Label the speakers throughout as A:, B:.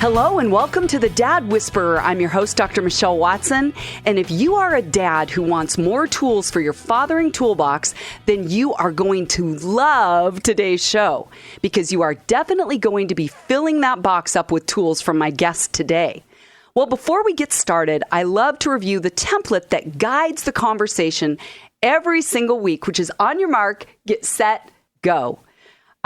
A: Hello and welcome to the Dad Whisperer. I'm your host, Dr. Michelle Watson. And if you are a dad who wants more tools for your fathering toolbox, then you are going to love today's show because you are definitely going to be filling that box up with tools from my guest today. Well, before we get started, I love to review the template that guides the conversation every single week, which is on your mark, get set, go.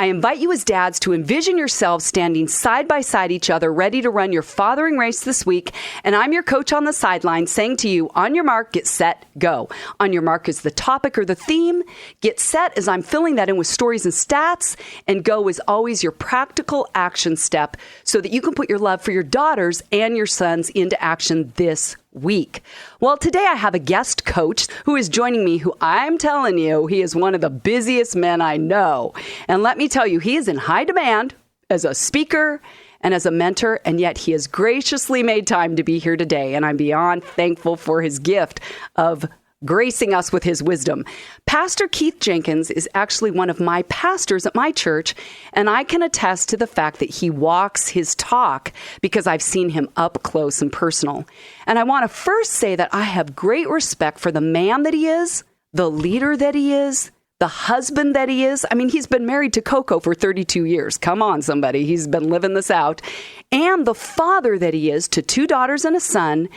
A: I invite you as dads to envision yourselves standing side by side each other, ready to run your fathering race this week. And I'm your coach on the sideline saying to you, on your mark, get set, go. On your mark is the topic or the theme. Get set as I'm filling that in with stories and stats. And go is always your practical action step so that you can put your love for your daughters and your sons into action this week. Well, today I have a guest coach who is joining me, who I'm telling you, he is one of the busiest men I know. And let me tell you, he is in high demand as a speaker and as a mentor, and yet he has graciously made time to be here today. And I'm beyond thankful for his gift of gracing us with his wisdom. Pastor Keith Jenkins is actually one of my pastors at my church, and I can attest to the fact that he walks his talk because I've seen him up close and personal. And I want to first say that I have great respect for the man that he is, the leader that he is, the husband that he is. I mean, he's been married to Coco for 32 years. Come on, somebody. He's been living this out. And the father that he is to 2 daughters and a son.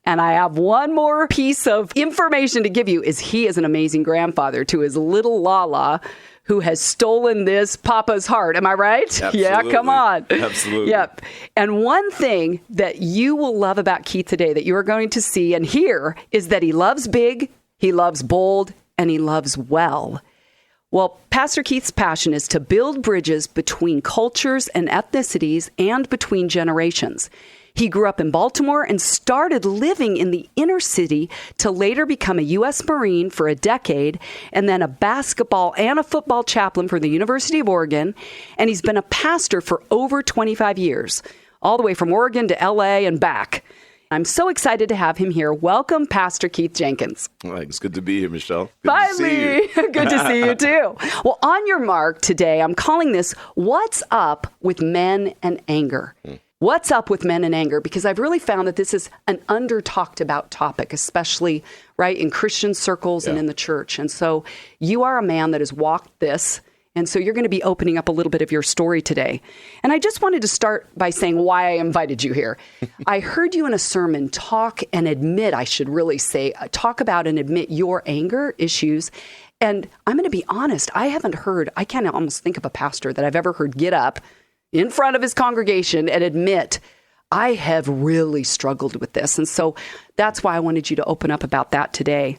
A: And I have one more piece of information to give you is he is an amazing grandfather to his little Lala, who has stolen this Papa's heart. Am I right?
B: Absolutely.
A: Yeah, come on.
B: Absolutely.
A: Yep. And one thing that you will love about Keith today that you are going to see and hear is that he loves big, he loves bold, and he loves well. Well, Pastor Keith's passion is to build bridges between cultures and ethnicities and between generations. He grew up in Baltimore and started living in the inner city to later become a U.S. Marine for a decade and then a basketball and a football chaplain for the University of Oregon. And he's been a pastor for over 25 years, all the way from Oregon to L.A. and back. I'm so excited to have him here. Welcome, Pastor Keith Jenkins.
B: Well, it's good to be here, Michelle.
A: Finally. Good to see you, too. Well, on your mark today, I'm calling this What's Up with Men and Anger. What's up with men and anger? Because I've really found that this is an under-talked about topic, especially right in Christian circles and in the church. And so you are a man that has walked this. And so you're going to be opening up a little bit of your story today. And I just wanted to start by saying why I invited you here. I heard you in a sermon talk and admit, I should really say, talk about and admit your anger issues. And I'm going to be honest, I can't almost think of a pastor that I've ever heard get up in front of his congregation and admit, I have really struggled with this. And so that's why I wanted you to open up about that today.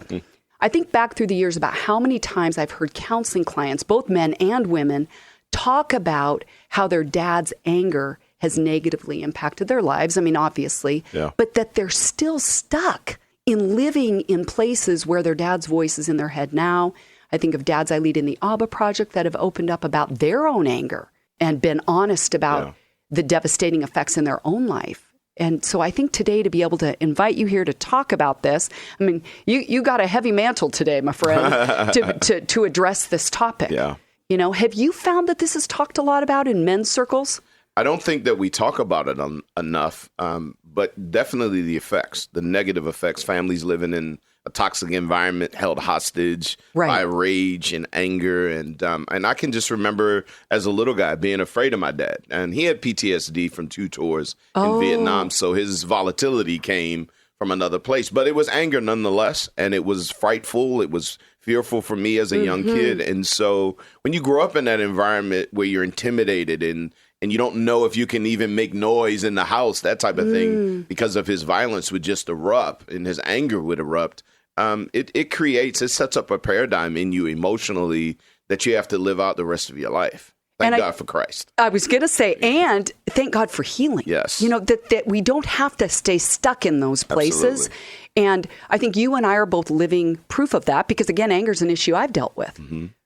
A: I think back through the years about how many times I've heard counseling clients, both men and women, talk about how their dad's anger has negatively impacted their lives. I mean, obviously, but that they're still stuck in living in places where their dad's voice is in their head now. I think of dads I lead in the ABBA project that have opened up about their own anger and been honest about the devastating effects in their own life. And so I think today to be able to invite you here to talk about this, I mean, you got a heavy mantle today, my friend, to address this topic. Yeah. You know, have you found that this is talked a lot about in men's circles?
B: I don't think that we talk about it enough, but definitely the effects, the negative effects, families living in a toxic environment, held hostage by rage and anger. And I can just remember as a little guy being afraid of my dad. And he had PTSD from 2 tours in Vietnam. So his volatility came from another place. But it was anger nonetheless. And it was frightful. It was fearful for me as a young kid. And so when you grow up in that environment where you're intimidated and you don't know if you can even make noise in the house, that type of thing, because of his violence would just erupt and his anger would erupt. It sets up a paradigm in you emotionally that you have to live out the rest of your life. Thank God for Christ.
A: I was going to say, and thank God for healing.
B: Yes.
A: You know, that we don't have to stay stuck in those places.
B: Absolutely.
A: And I think you and I are both living proof of that because, again, anger is an issue I've dealt with.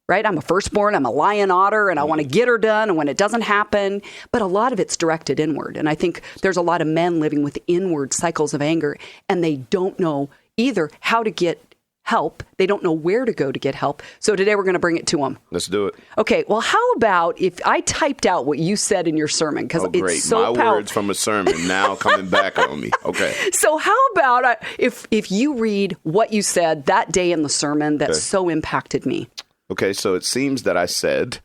A: Right? I'm a firstborn, I'm a lion otter, and I want to get her done, and when it doesn't happen, but a lot of it's directed inward. And I think there's a lot of men living with inward cycles of anger, and they don't know either how to get help. They don't know where to go to get help. So today we're going to bring it to them.
B: Let's do it.
A: Okay. Well, how about if I typed out what you said in your sermon? Because it's so
B: powerful. My words from a sermon now coming back on me. Okay.
A: So how about if you read what you said that day in the sermon that so impacted me?
B: Okay. So it seems that I said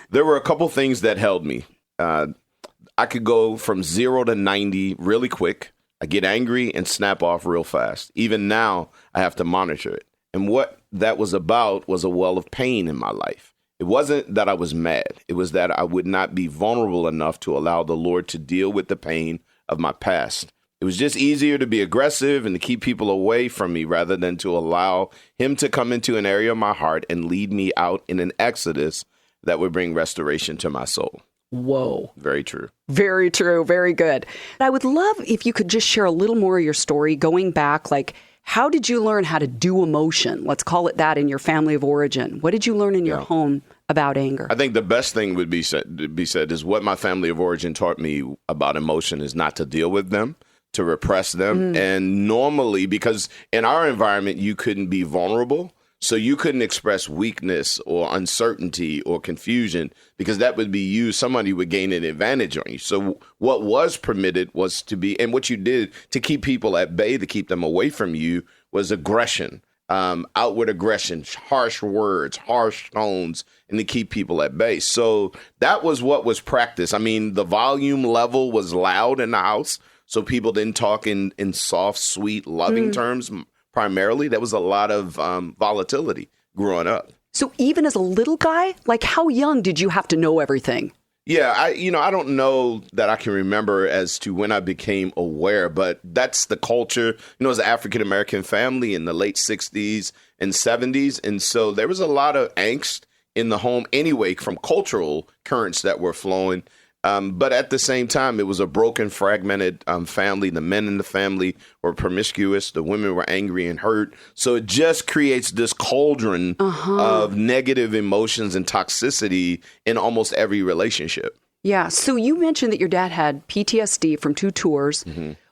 B: there were a couple things that held me. I could go from 0 to 90 really quick. I get angry and snap off real fast. Even now, I have to monitor it. And what that was about was a well of pain in my life. It wasn't that I was mad. It was that I would not be vulnerable enough to allow the Lord to deal with the pain of my past. It was just easier to be aggressive and to keep people away from me rather than to allow him to come into an area of my heart and lead me out in an exodus that would bring restoration to my soul.
A: Whoa.
B: Very true.
A: Very true. Very good. I would love if you could just share a little more of your story going back, like how did you learn how to do emotion? Let's call it that in your family of origin. What did you learn in your home about anger?
B: I think the best thing would be said is what my family of origin taught me about emotion is not to deal with them, to repress them. And normally, because in our environment, you couldn't be vulnerable. So you couldn't express weakness or uncertainty or confusion because that would be used. Somebody would gain an advantage on you. So what was permitted was to be, and what you did to keep people at bay, to keep them away from you, was aggression, outward aggression, harsh words, harsh tones, and to keep people at bay. So that was what was practiced. I mean, the volume level was loud in the house. So people didn't talk in soft, sweet, loving terms. Primarily, there was a lot of volatility growing up.
A: So even as a little guy, like how young did you have to know everything?
B: Yeah, I don't know that I can remember as to when I became aware, but that's the culture. As an African-American family in the late 60s and 70s. And so there was a lot of angst in the home anyway from cultural currents that were flowing. But at the same time, it was a broken, fragmented family. The men in the family were promiscuous. The women were angry and hurt. So it just creates this cauldron of negative emotions and toxicity in almost every relationship.
A: Yeah. So you mentioned that your dad had PTSD from 2 tours.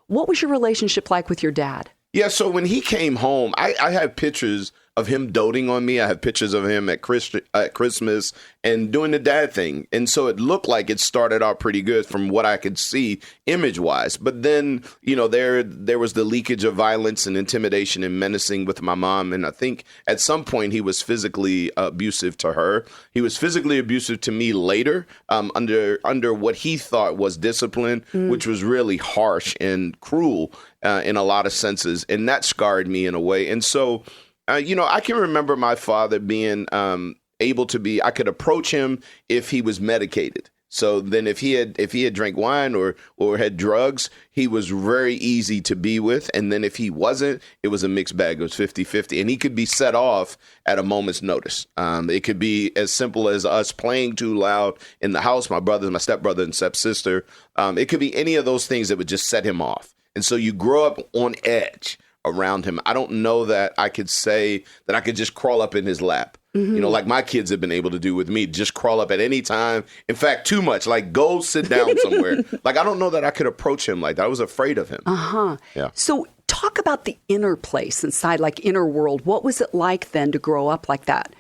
A: What was your relationship like with your dad?
B: Yeah. So when he came home, I have pictures of him doting on me. I have pictures of him at Christmas and doing the dad thing. And so it looked like it started out pretty good from what I could see image wise. But then, there was the leakage of violence and intimidation and menacing with my mom. And I think at some point he was physically abusive to her. He was physically abusive to me later under what he thought was discipline, which was really harsh and cruel in a lot of senses. And that scarred me in a way. And so I can remember my father being able to be, I could approach him if he was medicated. So then if he had drank wine or had drugs, he was very easy to be with. And then if he wasn't, it was a mixed bag. It was 50-50. And he could be set off at a moment's notice. It could be as simple as us playing too loud in the house, my brother, my stepbrother and stepsister. It could be any of those things that would just set him off. And so you grow up on edge around him. I don't know that I could say that I could just crawl up in his lap, like my kids have been able to do with me, just crawl up at any time. In fact, too much, like go sit down somewhere. Like, I don't know that I could approach him like that. I was afraid of him. Yeah.
A: So talk about the inner place inside, like inner world. What was it like then to grow up like that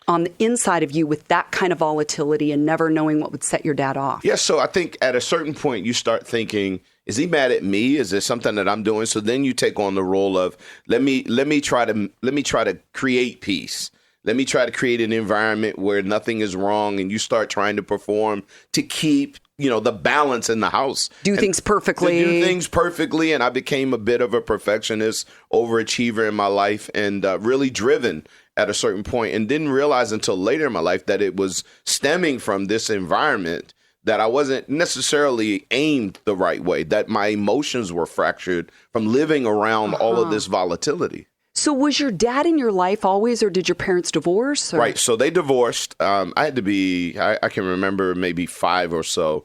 A: on the inside of you with that kind of volatility and never knowing what would set your dad off?
B: Yeah. So I think at a certain point you start thinking, is he mad at me? Is there something that I'm doing? So then you take on the role of let me try to create peace. Let me try to create an environment where nothing is wrong, and you start trying to perform to keep the balance in the house.
A: Do things perfectly.
B: And I became a bit of a perfectionist, overachiever in my life, and really driven at a certain point, and didn't realize until later in my life that it was stemming from this environment that I wasn't necessarily aimed the right way, that my emotions were fractured from living around all of this volatility.
A: So was your dad in your life always, or did your parents divorce? Or?
B: Right. So they divorced. I had to be, I can remember maybe 5 or so.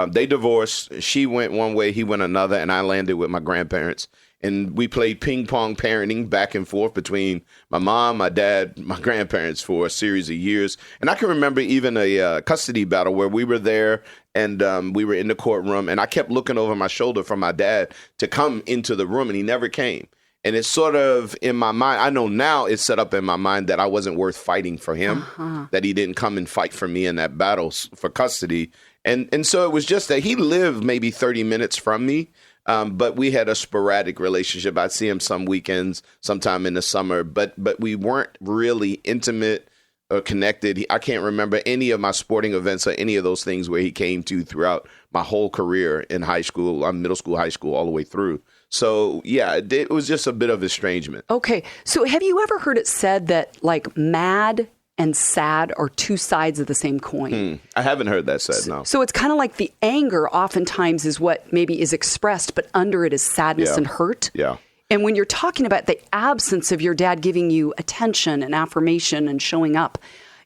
B: They divorced. She went one way, he went another, and I landed with my grandparents. And we played ping pong parenting back and forth between my mom, my dad, my grandparents for a series of years. And I can remember even a custody battle where we were there and we were in the courtroom, and I kept looking over my shoulder for my dad to come into the room, and he never came. And it's sort of in my mind, I know now it's set up in my mind that I wasn't worth fighting for him, that he didn't come and fight for me in that battle for custody. And so it was just that he lived maybe 30 minutes from me, but we had a sporadic relationship. I'd see him some weekends, sometime in the summer, but we weren't really intimate or connected. I can't remember any of my sporting events or any of those things where he came to throughout my whole career in high school, middle school, high school, all the way through. So, yeah, it was just a bit of estrangement.
A: Okay. So have you ever heard it said that like mad and sad are two sides of the same coin?
B: I haven't heard that said, no.
A: So it's kind of like the anger oftentimes is what maybe is expressed, but under it is sadness and hurt.
B: Yeah.
A: And when you're talking about the absence of your dad giving you attention and affirmation and showing up,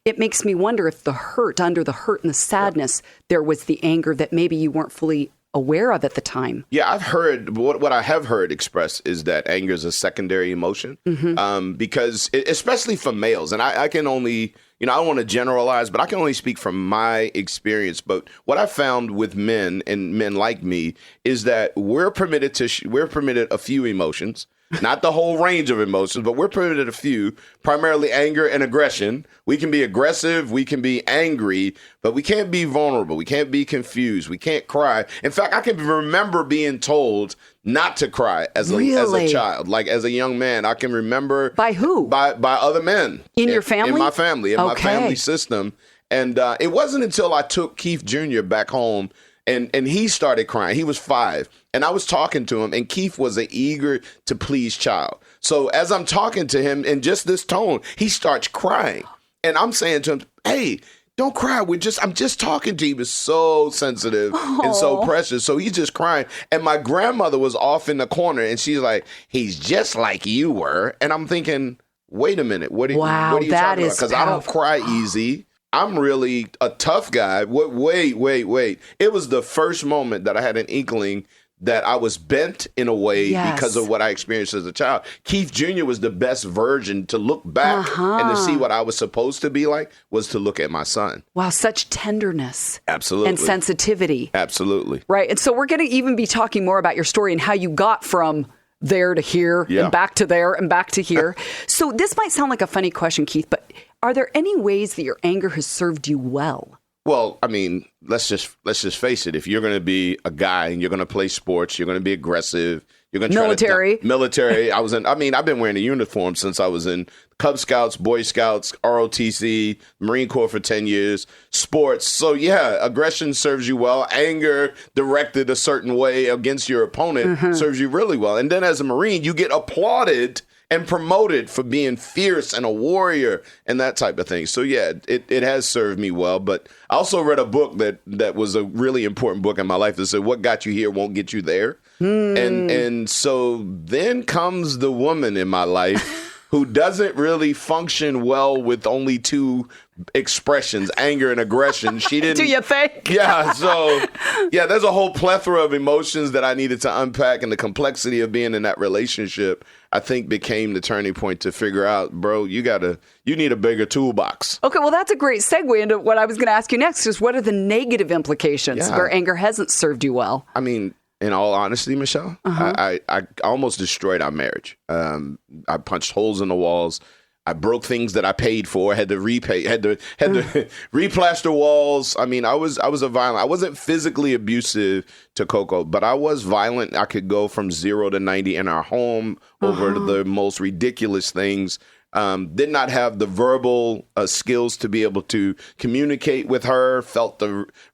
A: it makes me wonder if the hurt, under the hurt and the sadness, there was the anger that maybe you weren't fully aware of at the time.
B: Yeah, I've heard, what I have heard expressed is that anger is a secondary emotion, because especially for males, and I can only, I don't want to generalize, but I can only speak from my experience. But what I found with men and men like me is that we're permitted a few emotions. Not the whole range of emotions, but we're permitted a few, primarily anger and aggression. We can be aggressive, we can be angry, but we can't be vulnerable. We can't be confused. We can't cry. In fact, I can remember being told not to cry as a child. Like as a young man, I can remember.
A: By who?
B: By other men.
A: In your family?
B: In my family, my family system. And it wasn't until I took Keith Jr. back home and he started crying. He was 5. And I was talking to him, and Keith was an eager to please child. So as I'm talking to him in just this tone, he starts crying. And I'm saying to him, hey, don't cry. I'm just talking to you. He was so sensitive and so precious. So he's just crying. And my grandmother was off in the corner, and she's like, he's just like you were. And I'm thinking, wait a minute. What are you talking about? Because I don't cry easy. I'm really a tough guy. Wait. It was the first moment that I had an inkling that I was bent in a way because of what I experienced as a child. Keith Jr. was the best version to look back and to see what I was supposed to be like was to look at my son.
A: Wow, such tenderness.
B: Absolutely.
A: And sensitivity.
B: Absolutely.
A: Right. And so we're going to even be talking more about your story and how you got from there to here and back to there and back to here. So this might sound like a funny question, Keith, but are there any ways that your anger has served you well?
B: Well, I mean, let's just face it. If you're going to be a guy and you're going to play sports, you're going to be aggressive. You're going to military. I've been wearing a uniform since I was in Cub Scouts, Boy Scouts, ROTC, Marine Corps for 10 years, sports. So yeah, aggression serves you well. Anger directed a certain way against your opponent serves you really well. And then as a Marine, you get applauded and promoted for being fierce and a warrior and that type of thing. So yeah, it has served me well. But I also read a book that was a really important book in my life that said, what got you here won't get you there. And so then comes the woman in my life who doesn't really function well with only two expressions, anger and aggression. She didn't.
A: Do you think?
B: Yeah. So, yeah, there's a whole plethora of emotions that I needed to unpack, and the complexity of being in that relationship, I think, became the turning point to figure out, bro, you need a bigger toolbox. Okay,
A: well, that's a great segue into what I was going to ask you next, is what are the negative implications where anger hasn't served you well?
B: I mean, in all honesty, Michelle, I almost destroyed our marriage. I punched holes in the walls. I broke things that I paid for. Had to replaster walls. I mean, I was a violent. I wasn't physically abusive to Coco, but I was violent. I could go from 0 to 90 in our home over the most ridiculous things. Did not have the verbal skills to be able to communicate with her, felt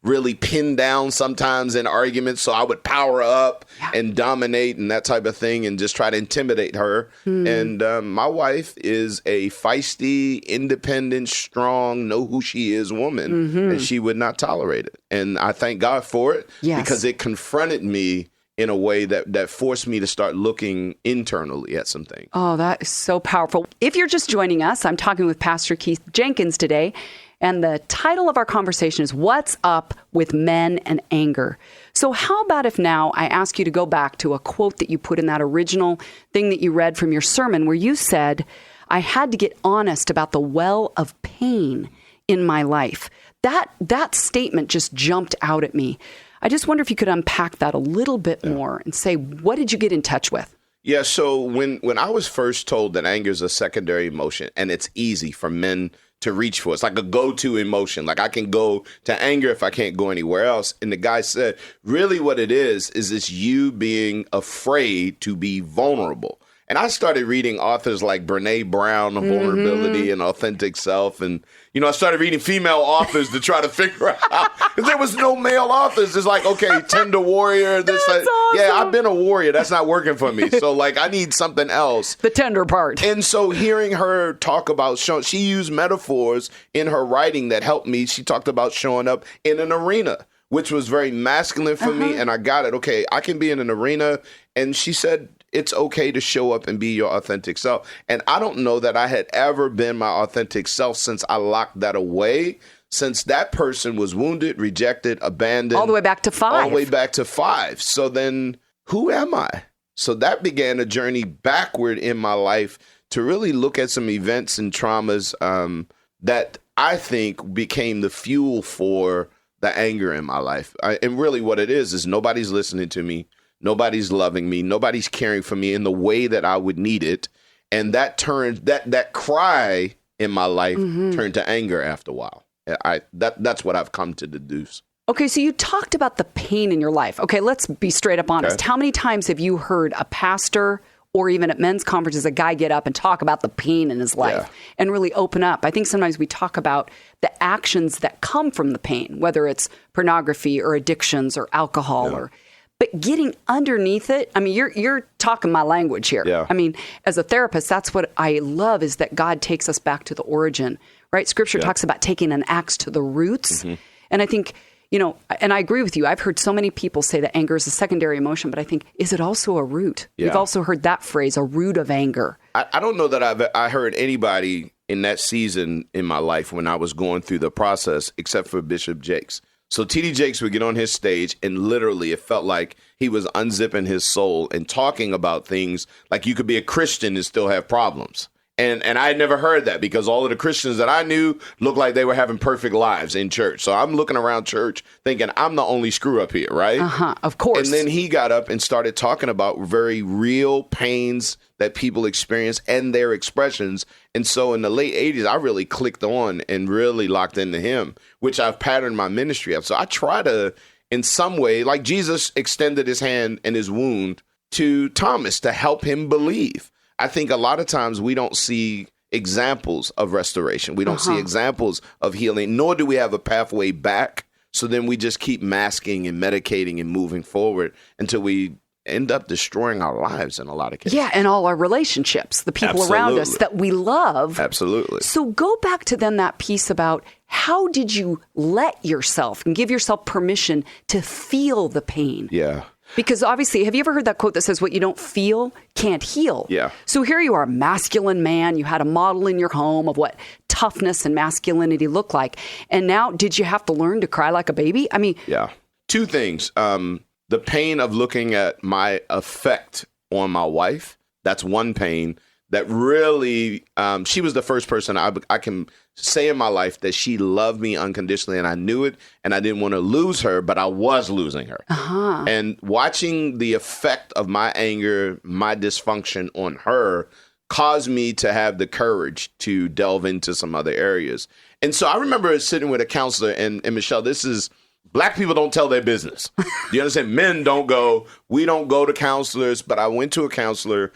B: really pinned down sometimes in arguments. So I would power up and dominate and that type of thing and just try to intimidate her. And my wife is a feisty, independent, strong, know who she is woman, and she would not tolerate it. And I thank God for it because it confronted me in a way that forced me to start looking internally at some things.
A: Oh, that is so powerful. If you're just joining us, I'm talking with Pastor Keith Jenkins today, and the title of our conversation is What's Up with Men and Anger? So how about if now I ask you to go back to a quote that you put in that original thing that you read from your sermon where you said, I had to get honest about the well of pain in my life. That statement just jumped out at me. I just wonder if you could unpack that a little bit more and say, what did you get in touch with?
B: Yeah, so when I was first told that anger is a secondary emotion and it's easy for men to reach for, it's like a go-to emotion. Like I can go to anger if I can't go anywhere else. And the guy said, really what it is it's you being afraid to be vulnerable. And I started reading authors like Brene Brown, Vulnerability and Authentic Self. And, I started reading female authors to try to figure out, because there was no male authors. It's like, okay, Tender Warrior. This,
A: That's awesome.
B: Yeah, I've been a warrior. That's not working for me. So, I need something else.
A: The tender part.
B: And so hearing her talk about, she used metaphors in her writing that helped me. She talked about showing up in an arena, which was very masculine for me. And I got it. Okay, I can be in an arena. And she said, it's okay to show up and be your authentic self. And I don't know that I had ever been my authentic self since I locked that away, since that person was wounded, rejected, abandoned.
A: All the way back to 5.
B: All the way back to 5. So then who am I? So that began a journey backward in my life to really look at some events and traumas that I think became the fuel for the anger in my life. And really what it is nobody's listening to me. Nobody's loving me. Nobody's caring for me in the way that I would need it. And that turned, that cry in my life turned to anger after a while. That's what I've come to deduce.
A: Okay, so you talked about the pain in your life. Okay, let's be straight up honest. Okay. How many times have you heard a pastor or even at men's conferences, a guy get up and talk about the pain in his life and really open up? I think sometimes we talk about the actions that come from the pain, whether it's pornography or addictions or alcohol but getting underneath it. I mean, you're talking my language here.
B: Yeah.
A: I mean, as a therapist, that's what I love, is that God takes us back to the origin, right? Scripture talks about taking an axe to the roots. And I think, and I agree with you. I've heard so many people say that anger is a secondary emotion, but I think, is it also a root? Yeah. We've also heard that phrase, a root of anger.
B: I don't know that I heard anybody in that season in my life when I was going through the process, except for Bishop Jakes. So T.D. Jakes would get on his stage and literally it felt like he was unzipping his soul and talking about things like you could be a Christian and still have problems. And I had never heard that, because all of the Christians that I knew looked like they were having perfect lives in church. So I'm looking around church thinking I'm the only screw up here, right?
A: Of course.
B: And then he got up and started talking about very real pains that people experience and their expressions. And so in the late 80s, I really clicked on and really locked into him, which I've patterned my ministry of. So I try to, in some way, like Jesus extended his hand and his wound to Thomas to help him believe. I think a lot of times we don't see examples of restoration. We don't see examples of healing, nor do we have a pathway back. So then we just keep masking and medicating and moving forward until we end up destroying our lives in a lot of cases.
A: Yeah, and all our relationships, the people around us that we love.
B: Absolutely.
A: So go back to then that piece about how did you let yourself and give yourself permission to feel the pain?
B: Yeah.
A: Because obviously, have you ever heard that quote that says, what you don't feel can't heal?
B: Yeah.
A: So here you are, a masculine man. You had a model in your home of what toughness and masculinity look like. And now, did you have to learn to cry like a baby? I mean.
B: Yeah. 2 things. The pain of looking at my effect on my wife. That's one pain that really, she was the first person I can say in my life that she loved me unconditionally, and I knew it, and I didn't want to lose her, but I was losing her. And watching the effect of my anger, my dysfunction on her caused me to have the courage to delve into some other areas. And so I remember sitting with a counselor, and Michelle, this is, Black people don't tell their business. Do you understand? Men don't go, we don't go to counselors, but I went to a counselor,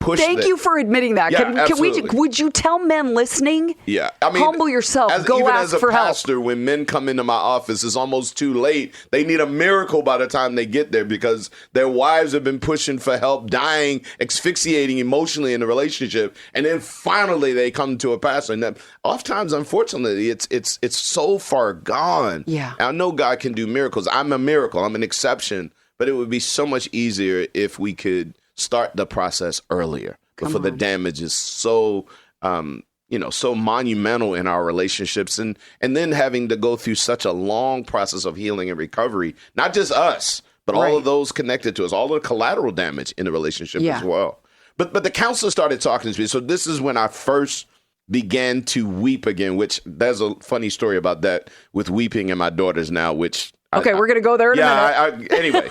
A: Thank you for admitting that.
B: Yeah,
A: would you tell men listening?
B: Yeah. I mean,
A: humble yourself. Go ask for help.
B: Even as a pastor, when men come into my office, it's almost too late. They need a miracle by the time they get there, because their wives have been pushing for help, dying, asphyxiating emotionally in the relationship. And then finally they come to a pastor. And that, oftentimes, unfortunately, it's so far gone.
A: Yeah.
B: I know God can do miracles. I'm a miracle. I'm an exception. But it would be so much easier if we could start the process earlier before the damage is so, so monumental in our relationships, and then having to go through such a long process of healing and recovery, not just us, but all of those connected to us, all the collateral damage in the relationship as well. But the counselor started talking to me. So this is when I first began to weep again, which there's a funny story about that with weeping and my daughters now, which
A: Okay, we're going to go there in a minute.
B: Anyway,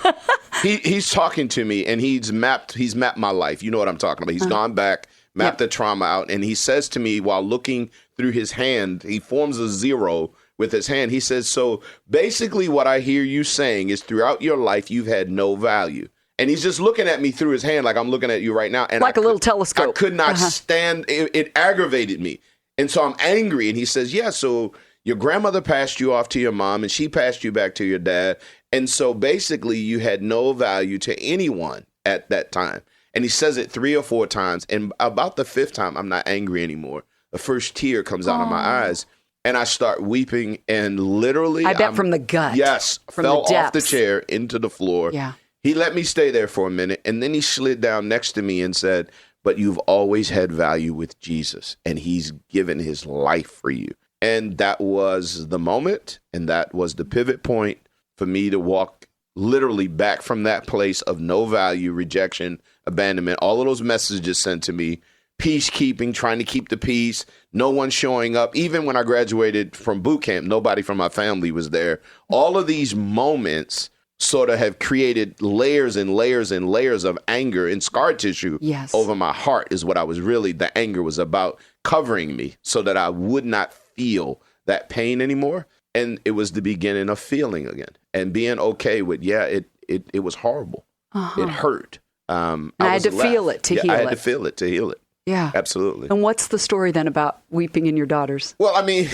B: he's talking to me, and he's mapped my life. You know what I'm talking about. He's gone back, mapped the trauma out, and he says to me while looking through his hand, he forms a 0 with his hand. He says, so basically what I hear you saying is throughout your life, you've had no value. And he's just looking at me through his hand like I'm looking at you right now. And
A: like a little telescope.
B: I could not stand. It aggravated me. And so I'm angry. And he says, yeah, so your grandmother passed you off to your mom and she passed you back to your dad. And so basically you had no value to anyone at that time. And he says it 3 or 4 times. And about the 5th time, I'm not angry anymore. The first tear comes out of my eyes. And I start weeping and literally.
A: I bet from the gut.
B: Yes.
A: From
B: fell
A: the depths.
B: off the chair into the floor.
A: Yeah.
B: He let me stay there for a minute. And then he slid down next to me and said, but you've always had value with Jesus. And he's given his life for you. And that was the moment. And that was the pivot point for me to walk literally back from that place of no value, rejection, abandonment, all of those messages sent to me, peacekeeping, trying to keep the peace, no one showing up. Even when I graduated from boot camp, nobody from my family was there. All of these moments sort of have created layers and layers and layers of anger and scar tissue over my heart is what I was really, the anger was about, covering me so that I would not feel that pain anymore. And it was the beginning of feeling again and being okay with, it was horrible. It hurt.
A: I had to feel it to heal it.
B: I had to feel it to heal it.
A: Yeah.
B: Absolutely.
A: And what's the story then about weeping in your daughters?
B: Well, I mean,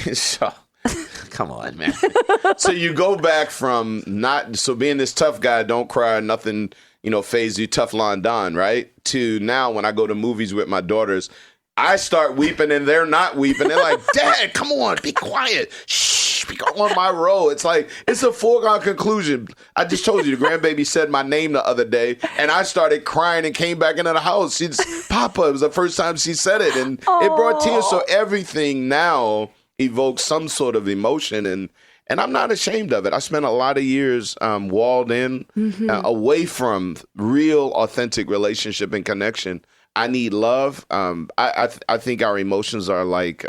B: come on, man. So you go back from being this tough guy, don't cry, nothing, phase you, Teflon Don, right? To now when I go to movies with my daughters, I start weeping and they're not weeping. They're like, Dad, come on, be quiet. Shh, be on my roll. It's like, it's a foregone conclusion. I just told you the grandbaby said my name the other day and I started crying and came back into the house. Papa, it was the first time she said it and it brought tears. So everything now evokes some sort of emotion and I'm not ashamed of it. I spent a lot of years walled in, away from real, authentic relationship and connection. I need love. I think our emotions are like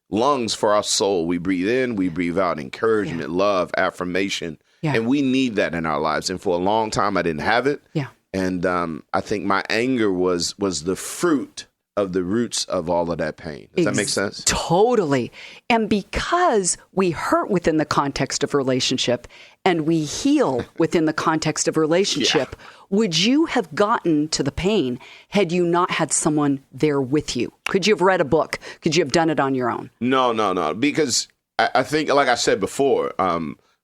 B: lungs for our soul. We breathe in, we breathe out, encouragement, love, affirmation. Yeah. And we need that in our lives. And for a long time, I didn't have it. Yeah. And I think my anger was the fruit of the roots of all of that pain. Does that make sense?
A: Totally. And because we hurt within the context of relationship and we heal within the context of relationship, would you have gotten to the pain had you not had someone there with you? Could you have read a book? Could you have done it on your own?
B: No. Because I think, like I said before,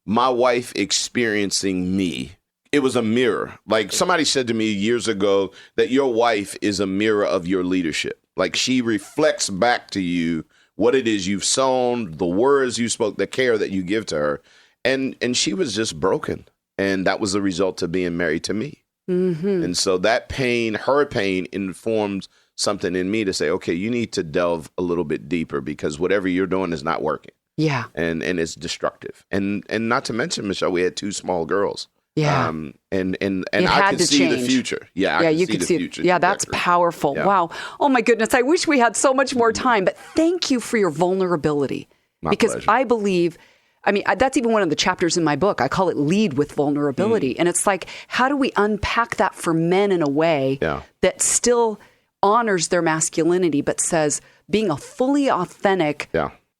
B: my wife experiencing me, it was a mirror. Like somebody said to me years ago that your wife is a mirror of your leadership. Like she reflects back to you what it is you've sown, the words you spoke, the care that you give to her. And she was just broken. And that was the result of being married to me. Mm-hmm. And so that pain, her pain, informs something in me to say, okay, you need to delve a little bit deeper because whatever you're doing is not working. Yeah. And it's destructive. And not to mention, Michelle, we had 2 small girls. Yeah. And I could see the future. Yeah, you could see the future.
A: Yeah, that's powerful. Yeah. Wow. Oh my goodness. I wish we had so much more time, but thank you for your vulnerability.
B: My
A: because
B: pleasure.
A: I believe, that's even one of the chapters in my book. I call it Lead with Vulnerability. And it's like, how do we unpack that for men in a way that still honors their masculinity, but says being a fully authentic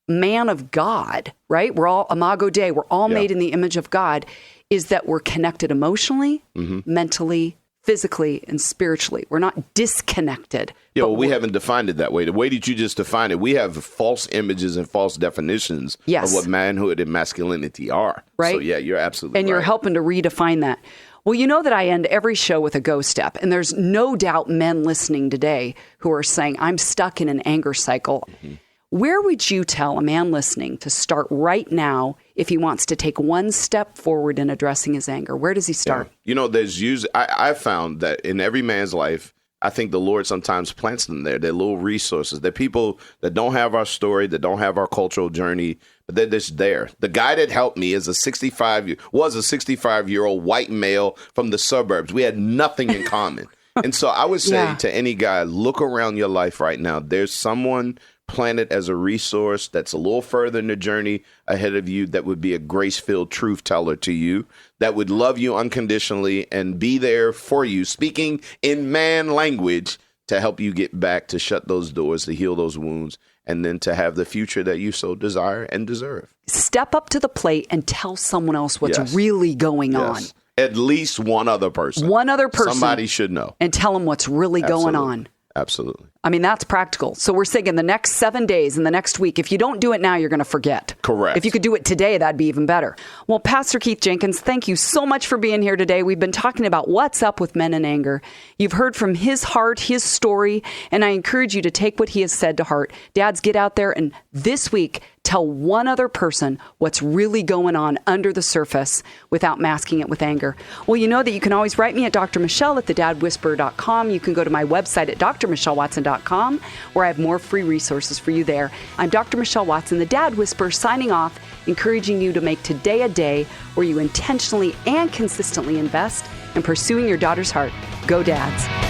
A: man of God, right? We're all Imago Dei. We're all made in the image of God. Is that we're connected emotionally, mentally, physically, and spiritually. We're not disconnected.
B: Yeah, well, we haven't defined it that way. The way that you just defined it, we have false images and false definitions of what manhood and masculinity are. Right. So, yeah, you're absolutely right.
A: And you're helping to redefine that. Well, you know that I end every show with a go step, and there's no doubt men listening today who are saying, I'm stuck in an anger cycle. Mm-hmm. Where would you tell a man listening to start right now if he wants to take one step forward in addressing his anger? Where does he start?
B: Yeah. There's usually, I've found that in every man's life, I think the Lord sometimes plants them there. They're little resources. They're people that don't have our story, that don't have our cultural journey, but they're just there. The guy that helped me was a 65-year-old white male from the suburbs. We had nothing in common. And so I would say to any guy, look around your life right now. There's someone planted as a resource that's a little further in the journey ahead of you that would be a grace-filled truth teller to you, that would love you unconditionally and be there for you, speaking in man language to help you get back, to shut those doors, to heal those wounds, and then to have the future that you so desire and deserve.
A: Step up to the plate and tell someone else what's really going on.
B: At least one other person.
A: One other person.
B: Somebody should know.
A: And tell them what's really going on.
B: Absolutely.
A: I mean, that's practical. So we're saying in the next 7 days, in the next week, if you don't do it now, you're going to forget.
B: Correct.
A: If you could do it today, that'd be even better. Well, Pastor Keith Jenkins, thank you so much for being here today. We've been talking about what's up with men in anger. You've heard from his heart, his story, and I encourage you to take what he has said to heart. Dads, get out there and this week, tell one other person what's really going on under the surface without masking it with anger. Well, you know that you can always write me at Dr. Michelle at thedadwhisperer.com. You can go to my website at drmichellewatson.com, where I have more free resources for you there. I'm Dr. Michelle Watson, the Dad Whisperer, signing off, encouraging you to make today a day where you intentionally and consistently invest in pursuing your daughter's heart. Go Dads.